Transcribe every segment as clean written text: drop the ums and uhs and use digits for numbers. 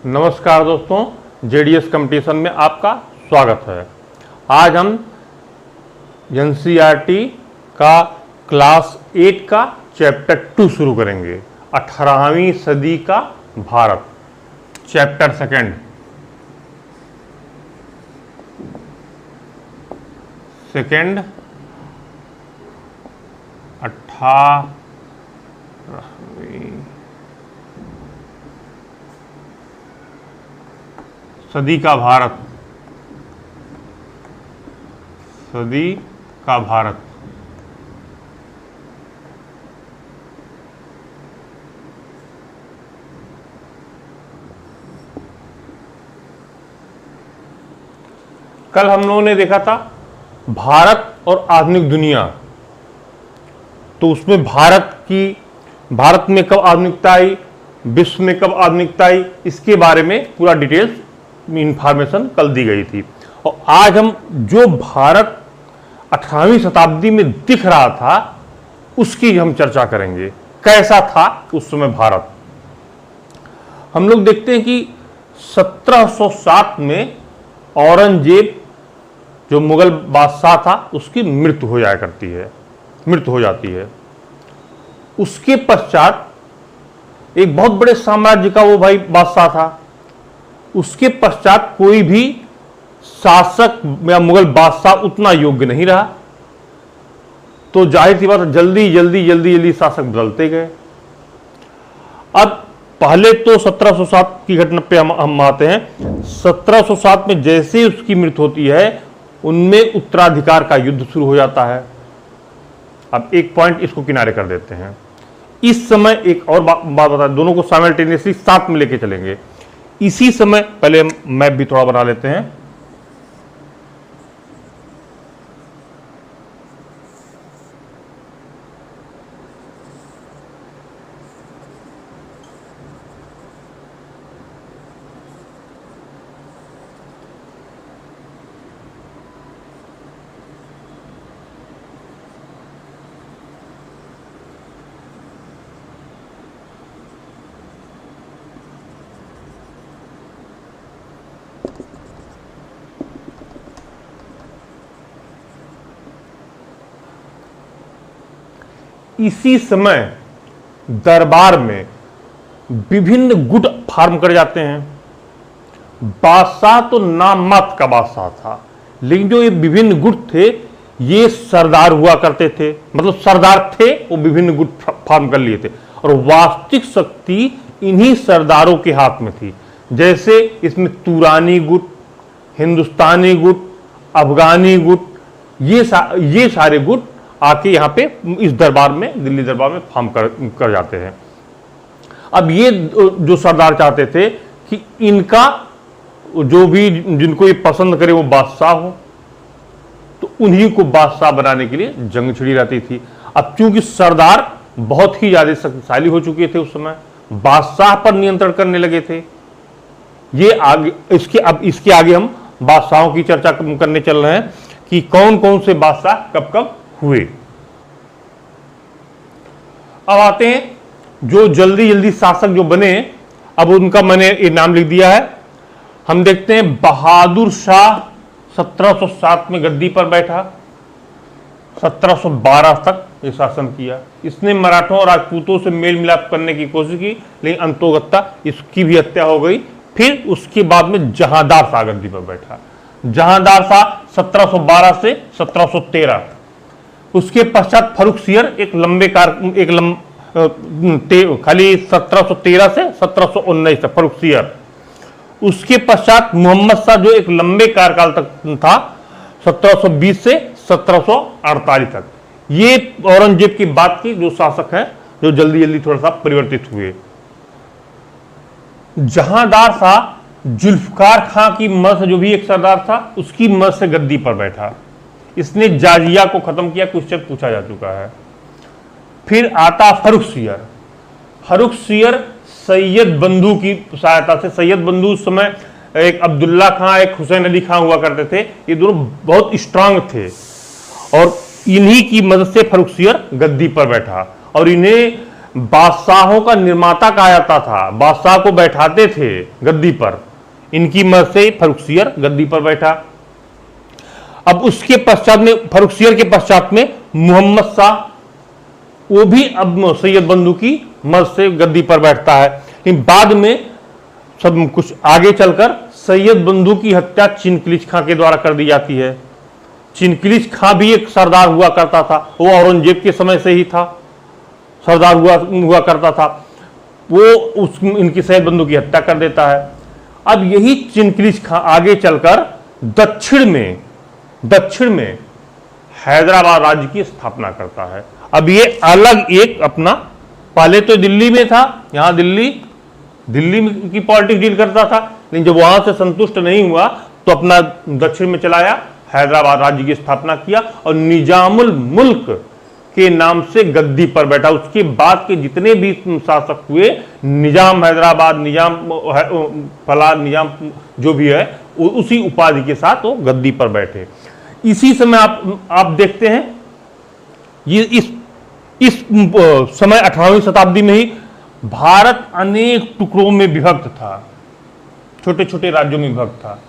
नमस्कार दोस्तों, JDS competition में आपका स्वागत है। आज हम एनसीईआरटी का क्लास 8 का चैप्टर 2 शुरू करेंगे। 18वीं सदी का भारत, चैप्टर सेकंड। सेकंड 18वीं सदी का भारत, सदी का भारत। कल हम लोगों ने देखा था भारत और आधुनिक दुनिया। तो उसमें भारत में कब आधुनिकता आई, विश्व में कब आधुनिकता आई, इसके बारे में पूरा डिटेल्स इंफॉर्मेशन कल दी गई थी। और आज हम जो भारत 18वीं शताब्दी में दिख रहा था उसकी हम चर्चा करेंगे। कैसा था उस समय भारत। हम लोग देखते हैं कि 1707 में औरंगजेब जो मुगल बादशाह था उसकी मृत्यु हो जाती है। उसके पश्चात एक बहुत बड़े साम्राज्य का वो भाई बादशाह था। उसके पश्चात कोई भी शासक या मुगल बादशाह उतना योग्य नहीं रहा। तो जाहिर सी बात जल्दी शासक बदलते गए। अब पहले तो 1707 की घटना पे हम आते हैं। 1707 में जैसे ही उसकी मृत्यु होती है उनमें उत्तराधिकार का युद्ध शुरू हो जाता है। अब एक पॉइंट इसको किनारे कर देते हैं। इस समय एक और बात बता, दोनों को साइमल्टेनियसली साथ में लेके चलेंगे। इसी समय पहले मैप भी थोड़ा बना लेते हैं। इसी समय दरबार में विभिन्न गुट फार्म कर जाते हैं। बादशाह तो नाम मात्र का बादशाह था, लेकिन जो ये विभिन्न गुट थे ये सरदार हुआ करते थे। मतलब सरदार थे, वो विभिन्न गुट फार्म कर लिए थे और वास्तविक शक्ति इन्हीं सरदारों के हाथ में थी। जैसे इसमें तुरानी गुट, हिंदुस्तानी गुट, अफगानी गुट, ये सारे गुट आके यहाँ पे इस दरबार में, दिल्ली दरबार में फार्म कर जाते हैं। अब ये जो सरदार चाहते थे कि इनका जो भी जिनको ये पसंद करे वो बादशाह हो, तो उन्हीं को बादशाह बनाने के लिए जंग छिड़ी रहती थी। अब चूंकि सरदार बहुत ही ज्यादा शक्तिशाली हो चुके थे उस समय, बादशाह पर नियंत्रण करने लगे थे। ये आगे इसके आगे हम बादशाहों की चर्चा करने चल रहे हैं कि कौन कौन से बादशाह कब कब हुए। अब आते हैं जो जल्दी शासक जो बने। अब उनका मैंने ये नाम लिख दिया है। हम देखते हैं बहादुर शाह 1707 में गद्दी पर बैठा, 1712 तक ये शासन किया। इसने मराठों और राजपूतों से मेल मिलाप करने की कोशिश की, लेकिन अंतोगत्ता इसकी भी हत्या हो गई। फिर उसके बाद में जहांदार शाह गद्दी पर बैठा। जहांदार शाह 1712 से 1713। उसके पश्चात फर्रुखसियर खाली 1713 से 1719 तक फर्रुखसियर। उसके पश्चात मोहम्मद शाह जो एक लंबे कार्यकाल तक था, 1720 से 1748 तक। ये औरंगजेब की बात की जो शासक है जो जल्दी थोड़ा सा परिवर्तित हुए। जहांदार शाह जुल्फकार खां की मर्द से, जो भी एक सरदार था, उसकी मर्द से गद्दी पर बैठा। इसने जाजिया को खत्म किया, क्वेश्चन पूछा जा चुका है। फिर आता फर्रुखसियर सैयद बंधु की सहायता से। सैयद बंधु उस समय एक अब्दुल्ला खां, एक हुसैन अली खां हुआ करते थे। ये दोनों बहुत स्ट्रांग थे और इन्हीं की मदद से फर्रुखसियर गद्दी पर बैठा और इन्हें बादशाहों का निर्माता कहा जाता था, बादशाह को बैठाते थे गद्दी पर। इनकी मर्जी से फर्रुखसियर गद्दी पर बैठा। अब उसके पश्चात में, फर्रुखसियर के पश्चात में मोहम्मद शाह, वो भी अब सैयद बंधु की मर्ज से गद्दी पर बैठता है। लेकिन बाद में सब कुछ आगे चलकर सैयद बंधु की हत्या चिनकिलिच खां के द्वारा कर दी जाती है। चिनकिलिच खां भी एक सरदार हुआ करता था, वो औरंगजेब के समय से ही था, सरदार हुआ करता था। वो इनकी सैयद बंधु की हत्या कर देता है। अब यही चिनकिलिच खां आगे चलकर दक्षिण में हैदराबाद राज्य की स्थापना करता है। अब ये अलग एक अपना, पहले तो दिल्ली में था, यहां दिल्ली की पॉलिटिक्स डील करता था, लेकिन जब वहां से संतुष्ट नहीं हुआ तो अपना दक्षिण में चलाया, हैदराबाद राज्य की स्थापना किया और निजामुल मुल्क के नाम से गद्दी पर बैठा। उसके बाद के जितने भी शासक हुए, निजाम हैदराबाद, निजाम फला, निजाम जो भी है, उसी उपाधि के साथ वो गद्दी पर बैठे। इसी समय आप देखते हैं, ये इस समय 18वीं शताब्दी में ही भारत अनेक टुकड़ों में विभक्त था, छोटे छोटे राज्यों में विभक्त था।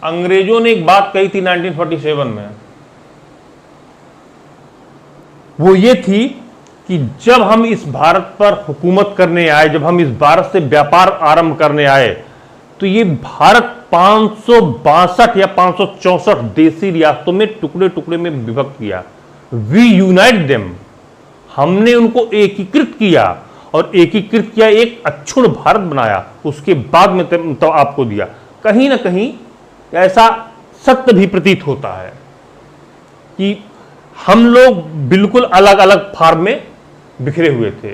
अंग्रेजों ने एक बात कही थी 1947 में, वो ये थी कि जब हम इस भारत पर हुकूमत करने आए, जब हम इस भारत से व्यापार आरंभ करने आए, तो ये भारत 562 या 564 देसी रियासतों में टुकड़े टुकड़े में विभक्त किया। वी यूनाइट देम, हमने उनको एकीकृत किया और एकीकृत किया, एक अक्षुण्ण भारत बनाया। उसके बाद में तो आपको दिया। कहीं ना कहीं ऐसा सत्य भी प्रतीत होता है कि हम लोग बिल्कुल अलग अलग फॉर्म में बिखरे हुए थे,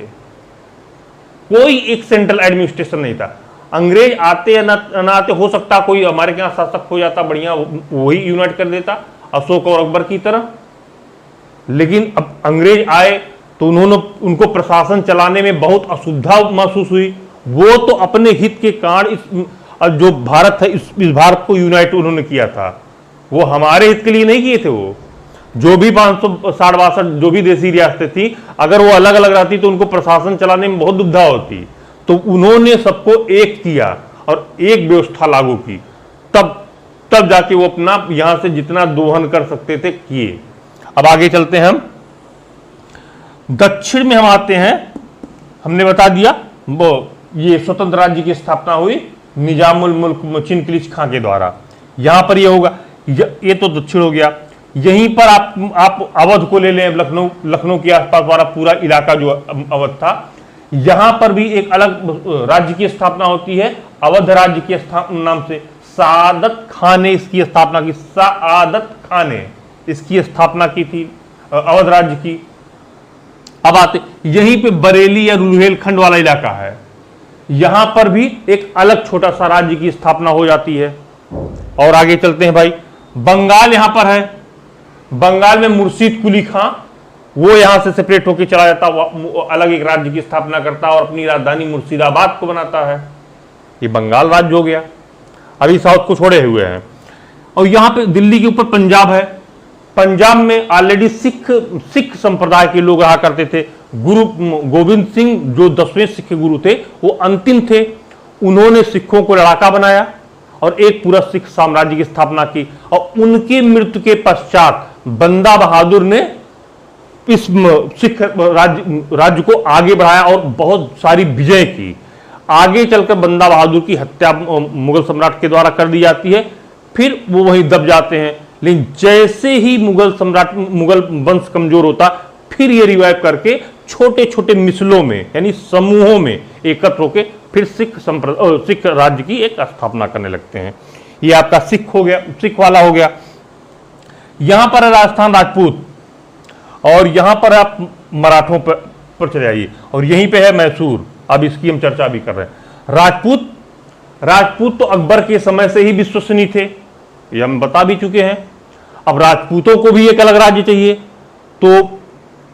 कोई एक सेंट्रल एडमिनिस्ट्रेशन नहीं था। अंग्रेज आते या ना आते, हो सकता कोई हमारे यहाँ शासक हो जाता बढ़िया, वही यूनाइट कर देता अशोक और अकबर की तरह। लेकिन अब अंग्रेज आए तो उनको प्रशासन चलाने में बहुत असुविधा महसूस हुई। वो तो अपने हित के कारण जो भारत है, इस भारत को यूनाइट उन्होंने किया था, वो हमारे हित के लिए नहीं किए थे। वो जो भी 562 जो भी देसी रियासतें थी, अगर वो अलग अलग रहती तो उनको प्रशासन चलाने में बहुत दुविधा होती। तो उन्होंने सबको एक किया और एक व्यवस्था लागू की, तब जाके वो अपना यहां से जितना दोहन कर सकते थे किए। अब आगे चलते हैं, हम दक्षिण में हम आते हैं। हमने बता दिया वो ये स्वतंत्र राज्य की स्थापना हुई निजामुल मुल्क चिनकिलिच खां के द्वारा। यहां पर ये होगा, ये तो दक्षिण हो गया। यहीं पर आप अवध को ले लें, लखनऊ के आसपास वाला पूरा इलाका जो अवध था, यहां पर भी एक अलग राज्य की स्थापना होती है, अवध राज्य के नाम से। सादत खान ने इसकी स्थापना की, सादत खान ने इसकी स्थापना की थी अवध राज्य की। अब आते, यहीं पे बरेली या रुहेलखंड वाला इलाका है, यहां पर भी एक अलग छोटा सा राज्य की स्थापना हो जाती है। और आगे चलते हैं भाई, बंगाल यहां पर है। बंगाल में मुर्शीद कुली खां, वो यहां से सेपरेट होकर चला जाता, वो अलग एक राज्य की स्थापना करता और अपनी राजधानी मुर्शिदाबाद को बनाता है। ये बंगाल राज्य हो गया। अभी साउथ को छोड़े हुए हैं। और यहां पे दिल्ली के ऊपर पंजाब है। पंजाब में ऑलरेडी सिख संप्रदाय के लोग रहा करते थे। गुरु गोविंद सिंह जो 10वें सिख गुरु थे, वो अंतिम थे। उन्होंने सिखों को लड़ाका बनाया और एक पूरा सिख साम्राज्य की स्थापना की। और उनके मृत्यु के पश्चात बंदा बहादुर ने इस सिख राज्य को आगे बढ़ाया और बहुत सारी विजय की। आगे चलकर बंदा बहादुर की हत्या मुगल सम्राट के द्वारा कर दी जाती है, फिर वो वहीं दब जाते हैं। लेकिन जैसे ही मुगल वंश कमजोर होता, फिर ये रिवाइव करके छोटे छोटे मिसलों में यानी समूहों में एकत्र होकर फिर सिख राज्य की एक स्थापना करने लगते हैं। ये आपका सिख हो गया, सिख वाला हो गया। यहां पर है राजस्थान राजपूत, और यहां पर आप मराठों पर चले आइए, और यहीं पे है मैसूर। अब इसकी हम चर्चा भी कर रहे हैं। राजपूत तो अकबर के समय से ही विश्वसनीय थे, ये हम बता भी चुके हैं। अब राजपूतों को भी एक अलग राज्य चाहिए, तो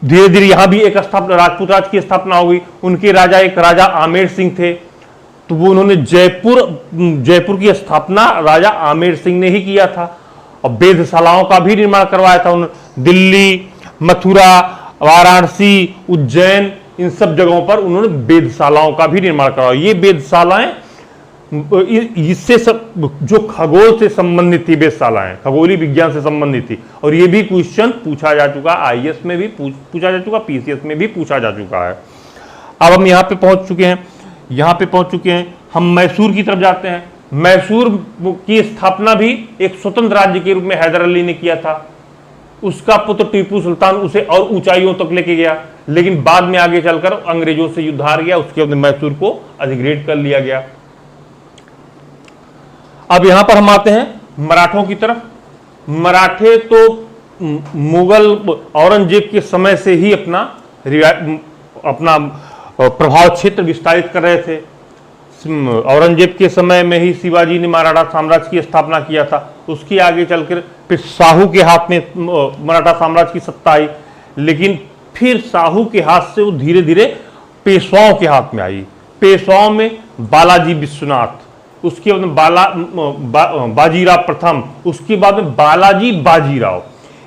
धीरे धीरे यहां भी एक राजपूत राज्य की स्थापना हो गई। उनके राजा एक राजा आमेर सिंह थे, तो वो उन्होंने जयपुर की स्थापना राजा आमेर सिंह ने ही किया था। और वेधशालाओं का भी निर्माण करवाया था उन्होंने। दिल्ली, मथुरा, वाराणसी, उज्जैन इन सब जगहों पर उन्होंने वेधशालाओं का भी निर्माण कराया। ये वेधशालाएं इससे सब जो खगोल से संबंधित थी, वेधशालाएं खगोलीय विज्ञान से संबंधित थी, और ये भी क्वेश्चन पूछा जा चुका, आईएएस में भी पूछा जा चुका, पीसीएस में भी पूछा जा चुका है। अब हम यहाँ पे पहुंच चुके हैं, हम मैसूर की तरफ जाते हैं। मैसूर की स्थापना भी एक स्वतंत्र राज्य के रूप में हैदर अली ने किया था। उसका पुत्र टीपू सुल्तान उसे और ऊंचाइयों तक लेके गया, लेकिन बाद में आगे चलकर अंग्रेजों से युद्ध हार गया, उसके बाद मैसूर को अधिग्रहित कर लिया गया। अब यहां पर हम आते हैं मराठों की तरफ। मराठे तो मुगल औरंगजेब के समय से ही अपना प्रभाव क्षेत्र विस्तारित कर रहे थे। औरंगजेब के समय में ही शिवाजी ने मराठा साम्राज्य की स्थापना किया था। उसके आगे चलकर फिर शाहू के हाथ में मराठा साम्राज्य की सत्ता आई, लेकिन फिर शाहू के हाथ से वो धीरे धीरे पेशवाओं के हाथ में आई। पेशवाओं में बालाजी विश्वनाथ, उसके बाद बाजीराव प्रथम, उसके बाद में बालाजी बाजीराव,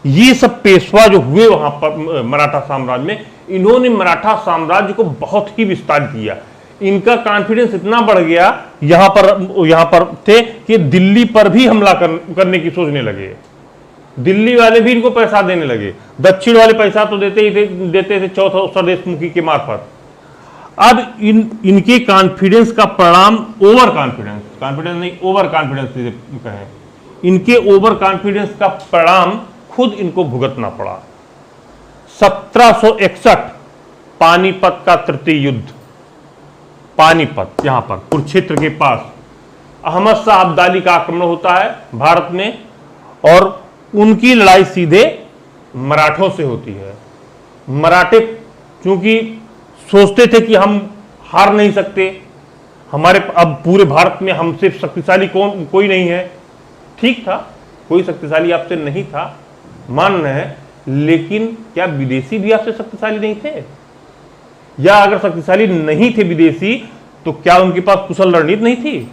ये सब पेशवा जो हुए वहां पर मराठा साम्राज्य में, इन्होंने मराठा साम्राज्य को बहुत ही विस्तारित किया। इनका कॉन्फिडेंस इतना बढ़ गया यहां पर थे कि दिल्ली पर भी हमला करने की सोचने लगे। दिल्ली वाले भी इनको पैसा देने लगे। दक्षिण वाले पैसा तो देते थे चौथा स्वदेशमुखी के मार्फत। अब इनके कॉन्फिडेंस का परिणाम ओवर कॉन्फिडेंस कहें, इनके ओवर कॉन्फिडेंस का परिणाम खुद इनको भुगतना पड़ा। 1761 पानीपत का तृतीय युद्ध, पानीपत यहां पर कुरुक्षेत्र के पास अहमद शाह अब्दाली का आक्रमण होता है भारत में, और उनकी लड़ाई सीधे मराठों से होती है। मराठे चूंकि सोचते थे कि हम हार नहीं सकते, हमारे अब पूरे भारत में हमसे शक्तिशाली कोई नहीं है। ठीक था, कोई शक्तिशाली आपसे नहीं था, मान रहे हैं, लेकिन क्या विदेशी भी आपसे शक्तिशाली नहीं थे? या अगर शक्तिशाली नहीं थे विदेशी, तो क्या उनके पास कुशल रणनीति नहीं थी?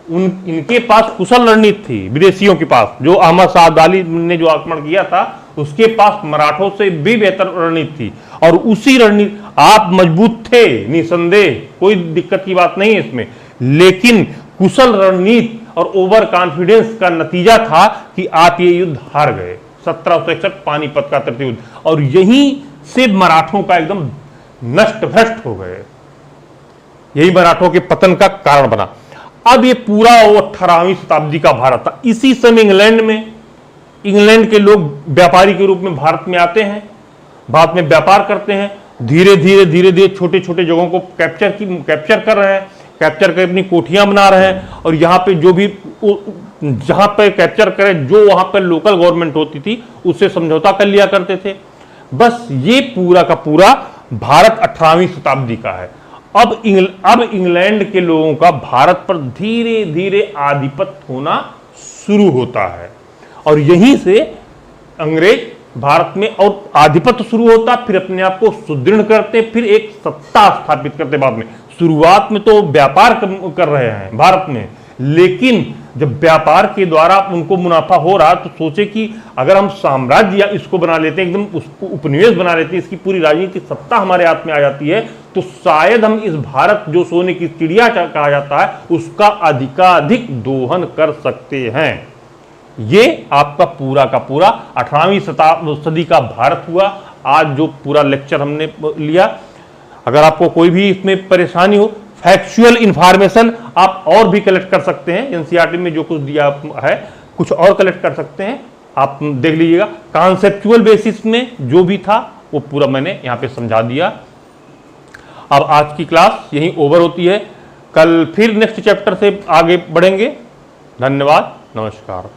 इनके पास कुशल रणनीति थी विदेशियों के पास। जो अहमद शाह अब्दाली ने जो आक्रमण किया था, उसके पास मराठों से भी बेहतर रणनीति थी, और उसी रणनीति आप मजबूत थे निसंदेह, कोई दिक्कत की बात नहीं है इसमें, लेकिन कुशल रणनीति और ओवर कॉन्फिडेंस का नतीजा था कि आप ये युद्ध हार गए। 1761 पानीपत का तृतीय युद्ध, और यहीं से मराठों का एकदम नष्ट भ्रष्ट हो गए। यही मराठों के पतन का कारण बना। अब ये पूरा 18वीं शताब्दी का भारत था। इसी समय इंग्लैंड के लोग व्यापारी के रूप में भारत में आते हैं, भारत में व्यापार करते हैं, धीरे धीरे छोटे छोटे जगहों को कैप्चर कर रहे हैं, कैप्चर कर अपनी कोठियां बना रहे हैं, और यहाँ पे जो भी जहां पे कैप्चर करें, जो वहां पर लोकल गवर्नमेंट होती थी उससे समझौता कर लिया करते थे। बस ये पूरा का पूरा भारत 18वीं शताब्दी का है। अब इंग्लैंड के लोगों का भारत पर धीरे धीरे आधिपत्य होना शुरू होता है, और यहीं से अंग्रेज भारत में और आधिपत्य शुरू होता, फिर अपने आप को सुदृढ़ करते, फिर एक सत्ता स्थापित करते। बाद में शुरुआत में तो व्यापार कर रहे हैं भारत में, लेकिन जब व्यापार के द्वारा उनको मुनाफा हो रहा, तो सोचे कि अगर हम साम्राज्य या इसको बना लेते हैं, एकदम उसको उपनिवेश बना लेते हैं, इसकी पूरी राजनीतिक सत्ता हमारे हाथ में आ जाती है, तो शायद हम इस भारत जो सोने की चिड़िया कहा जाता है, उसका अधिकाधिक दोहन कर सकते हैं। ये आपका पूरा का पूरा 18वीं सदी का भारत हुआ। आज जो पूरा लेक्चर हमने लिया, अगर आपको कोई भी इसमें परेशानी हो, फैक्चुअल इंफॉर्मेशन आप और भी कलेक्ट कर सकते हैं। एनसीईआरटी में जो कुछ दिया है, कुछ और कलेक्ट कर सकते हैं, आप देख लीजिएगा। कॉन्सेप्चुअल बेसिस में जो भी था वो पूरा मैंने यहाँ पे समझा दिया। अब आज की क्लास यहीं ओवर होती है, कल फिर नेक्स्ट चैप्टर से आगे बढ़ेंगे। धन्यवाद, नमस्कार।